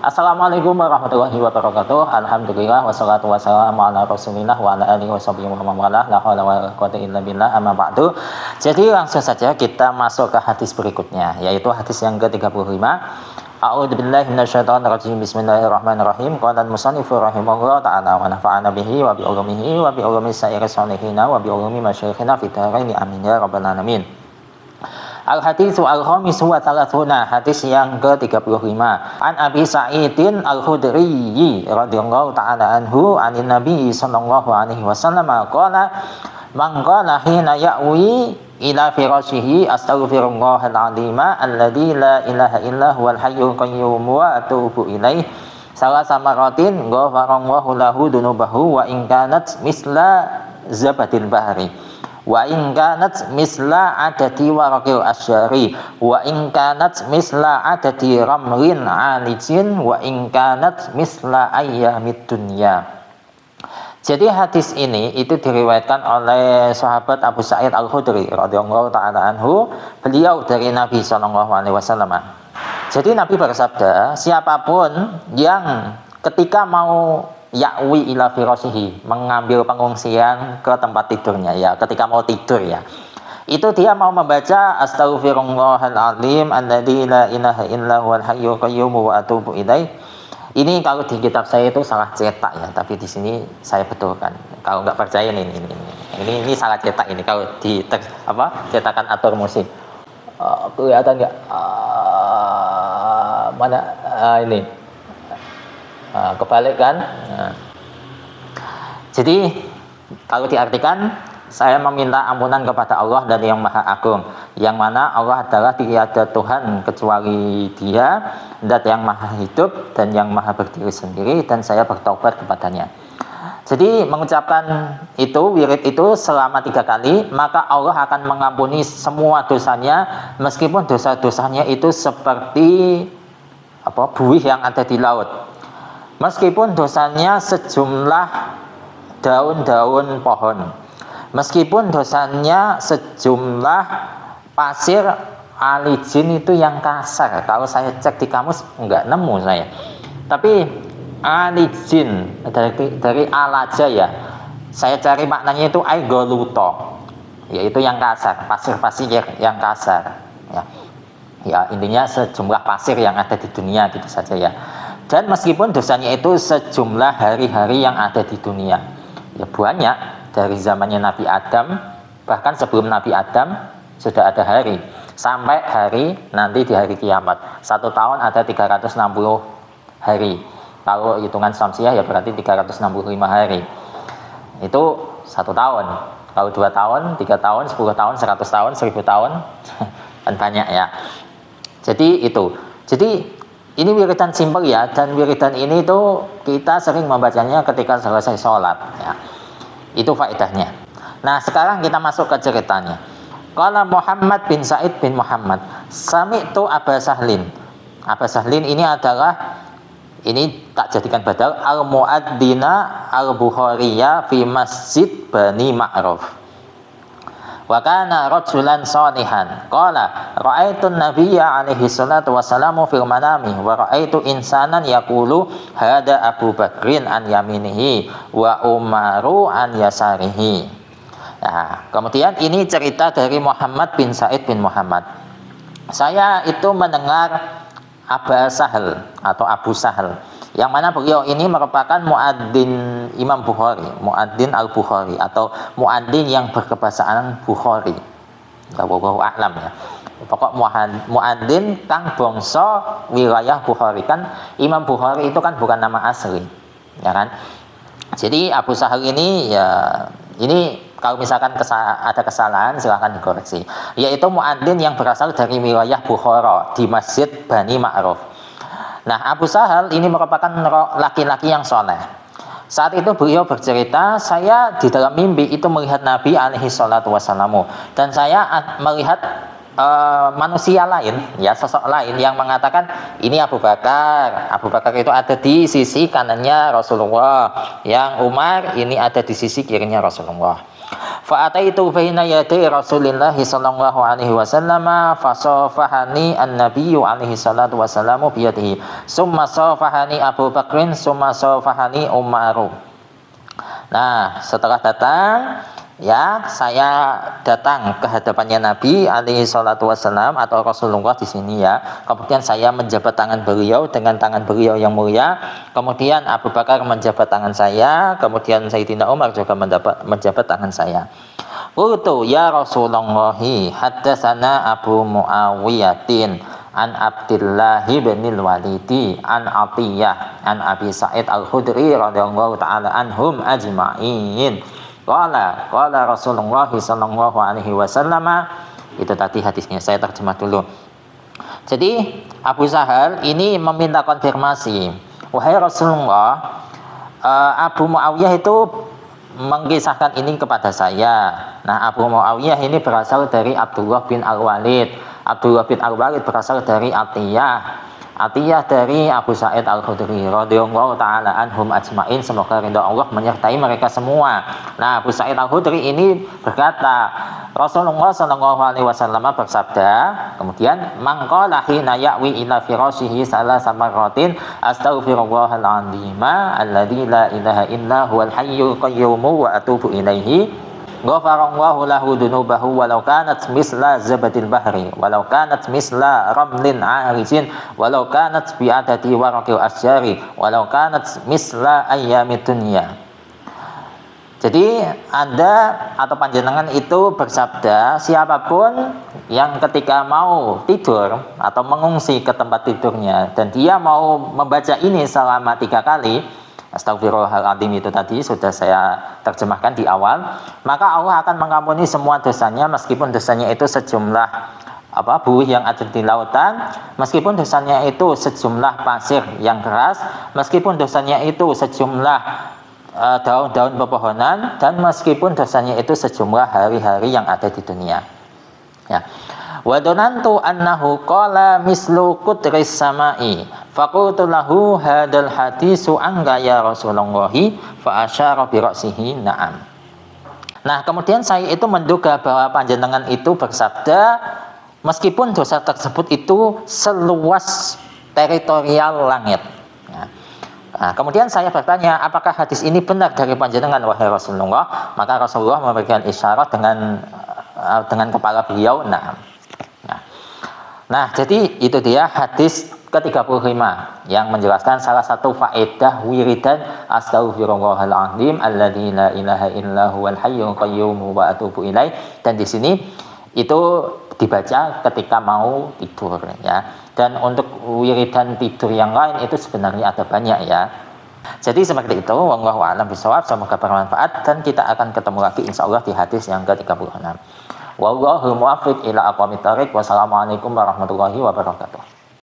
Assalamualaikum warahmatullahi wabarakatuh. Alhamdulillah wassalatu wassalamu ala Rasulillah wa ala alihi washabihi wa man walah. La haula wala quwwata illa billah. Amma ba'du. Jadi langsung saja kita masuk ke hadis berikutnya, yaitu hadis yang ke-35. A'udzu billahi minasyaitonir rajim. Bismillahirrahmanirrahim. Qala al-musannifu rahimahullah ta'ala wa nafa'ana bihi wa bi ulumihi wa bi ulumi sa'iri salihina wa bi ulumi masyayikhina fid dharain amin ya rabbal alamin. Al-haditsu al-khamisu wa thalathuna, hadis yang ke-35. An Abi Sa'idin Al-Khudri radhiyallahu ta'ala anhu anin Nabi sallallahu alaihi wasallam qala man qala hina ya'wi ila firashihi astaghfirullahal azima alladzi la ilaha illa huwal hayyul qayyum wa atubu ilaih salasa maratin ghafarallahu lahu dunubahu wa in kanat misla zabatil bahri wa in kanat misla adati waraqil asyari wa in kanat misla adati ramlin alijin wa in kanat misla ayyamid dunya. Jadi hadis ini itu diriwayatkan oleh sahabat Abu Sa'id Al-Khudri radhiyallahu ta'ala anhu, beliau dari Nabi sallallahu alaihi wasallam. Jadi Nabi bersabda, siapapun yang ketika mau ya'wi ila firashihi, mengambil pengungsian ke tempat tidurnya, ya ketika mau tidur ya, itu dia mau membaca astaghfirullahal azim alladzi la ilaha illa huwal hayyul qayyum wa atubu ilaih. Ini kalau di kitab saya itu salah cetak ya, tapi di sini saya betulkan. Kalau nggak percaya ini salah cetak ini. Kalau di cetakan atur musik kelihatan nggak? Mana ini? Kebalik kan? Jadi kalau diartikan, saya meminta ampunan kepada Allah dan yang Maha Agung, yang mana Allah adalah tiada Tuhan kecuali Dia, dan yang Maha Hidup dan yang Maha Berdiri sendiri, dan saya bertobat kepadanya. Jadi mengucapkan itu, wirid itu selama 3 kali, maka Allah akan mengampuni semua dosanya, meskipun dosa-dosanya itu seperti buih yang ada di laut, meskipun dosanya sejumlah daun-daun pohon, meskipun dosanya sejumlah pasir alijin itu yang kasar. Kalau saya cek di kamus enggak nemu saya. Tapi alijin dari alaja ya. Saya cari maknanya itu aigoluto, yaitu yang kasar, pasir-pasir yang kasar. Ya intinya sejumlah pasir yang ada di dunia gitu saja ya. Dan meskipun dosanya itu sejumlah hari-hari yang ada di dunia, ya banyak. Dari zamannya Nabi Adam, bahkan sebelum Nabi Adam sudah ada hari, sampai hari nanti di hari kiamat. 1 tahun ada 360 hari. Kalau hitungan Syamsiah ya berarti 365 hari. Itu 1 tahun. Kalau 2 tahun, 3 tahun, 10 tahun, 100 tahun, 1000 tahun kan banyak ya. Jadi itu. Jadi ini wiridan simpel ya, dan wiridan ini tuh kita sering membacanya ketika selesai sholat ya. Itu faedahnya. Nah sekarang kita masuk ke ceritanya. Qala Muhammad bin Sa'id bin Muhammad sami'tu Aba Sahlin. Aba Sahlin ini adalah, ini tak jadikan badal, al-mu'adzina al-Bukhariya fi masjid Bani Ma'ruf. Wa kana rajulan shalihan. Qala ra'aitu an-nabiyya alaihi salatu wassalamu fil manami wa ra'aitu insanan yaqulu hada Abu Bakrin an yaminihi wa Umaru an yasarihi. Nah, kemudian ini cerita dari Muhammad bin Sa'id bin Muhammad. Saya itu mendengar Aba Sahal atau Abu Sahal, yang mana beliau ini merupakan muadzin Imam Bukhari, muadzin Al-Bukhari atau muadzin yang berkebahasaan Bukhari. Wallahu a'lam ya. Pokok muadzin kang bangsa wilayah Bukhari. Kan Imam Bukhari itu kan bukan nama asli, ya kan? Jadi Abu Sahal ini ya, ini kalau misalkan ada kesalahan silahkan dikoreksi. Yaitu muadzin yang berasal dari wilayah Bukhara di Masjid Bani Ma'ruf. Nah, Abu Sahal ini merupakan laki-laki yang soleh. Saat itu beliau bercerita, saya di dalam mimpi itu melihat Nabi alaihi salatu wassalamu, dan saya melihat manusia lain, ya sosok lain yang mengatakan ini Abu Bakar. Abu Bakar itu ada di sisi kanannya Rasulullah, yang Umar ini ada di sisi kirinya Rasulullah. Fa'ataitu baina yaday Rasulillah sallallahu alaihi wasallam fasafahani an-nabiyyu alaihi salatu wasallamu biyadihi summa safahani Abu Bakrin summa safahani Umaru. Nah, setelah datang, ya, saya datang ke hadapannya Nabi alaihi salatu wasallam atau Rasulullah di sini, ya. Kemudian saya menjabat tangan beliau dengan tangan beliau yang mulia. Kemudian Abu Bakar menjabat tangan saya, kemudian Sayyidina Umar juga menjabat tangan saya. Qultu ya Rasulullah, haddatsana Abu Muawiyatin an Abdullah bin Walidi an Atiyah an Abi Sa'id Al-Khudri radhiyallahu taala anhum ajma'in. Qala Rasulullah sallallahu alaihi wasallam. Itu tadi hadisnya, saya terjemah dulu. Jadi Abu Sahal ini meminta konfirmasi, wahai Rasulullah, Abu Muawiyah itu mengisahkan ini kepada saya. Nah, Abu Muawiyah ini berasal dari Abdullah bin Al-Walid. Abdullah bin Al-Walid berasal dari Atiyah. Atiyah dari Abu Sa'id Al-Khudri radhiyallahu taala anhum ajmain, semoga ridha Allah menyertai mereka semua. Nah, Abu Sa'id Al-Khudri ini berkata, Rasulullah sallallahu alaihi wasallam bersabda, kemudian mangqala hina ya'wi ila firashihi salasa marratin astaghfirullahal azim alladzi la ilaha illa huwal hayyul qayyum wa atubu ilaihi. Ghafarallahu lahu dunubahu walau kanat misla zabadil bahri walau kanat misla ramlin arizin walau kanat bi'adati waraqil asyari walau kanat misla ayyamid dunya. Jadi Anda atau panjenengan itu bersabda, siapapun yang ketika mau tidur atau mengungsi ke tempat tidurnya dan dia mau membaca ini selama 3 kali, Astagfirullahaladzim itu tadi sudah saya terjemahkan di awal, maka Allah akan mengampuni semua dosanya meskipun dosanya itu sejumlah buih yang ada di lautan, meskipun dosanya itu sejumlah pasir yang keras, meskipun dosanya itu sejumlah daun-daun pepohonan, dan meskipun dosanya itu sejumlah hari-hari yang ada di dunia. Ya. Wa donantu annahu qala mislu qutris samai faqultu lahu hadal hadisu angga ya Rasulullah fa asyara bi ra'sihi na'am. Nah, kemudian saya itu menduga bahwa panjenengan itu bersabda meskipun dosa tersebut itu seluas teritorial langit. Nah, kemudian saya bertanya, apakah hadis ini benar dari panjenengan wahai Rasulullah? Maka Rasulullah memberikan isyarat dengan kepala beliau, na'am. Nah, jadi itu dia hadis ke-35 yang menjelaskan salah satu faedah wiridan astaghfirullahal azim alladzi la ilaha illa huwal hayyul qayyum wa atubu ilaih, dan di sini itu dibaca ketika mau tidur, ya. Dan untuk wiridan tidur yang lain itu sebenarnya ada banyak, ya. Jadi seperti itu, wallahu a'lam bishawab, semoga bermanfaat dan kita akan ketemu lagi insyaallah di hadis yang ke-36. Wallahu muwaffiq ila aqwamit thariq. Wassalamualaikum warahmatullahi wabarakatuh.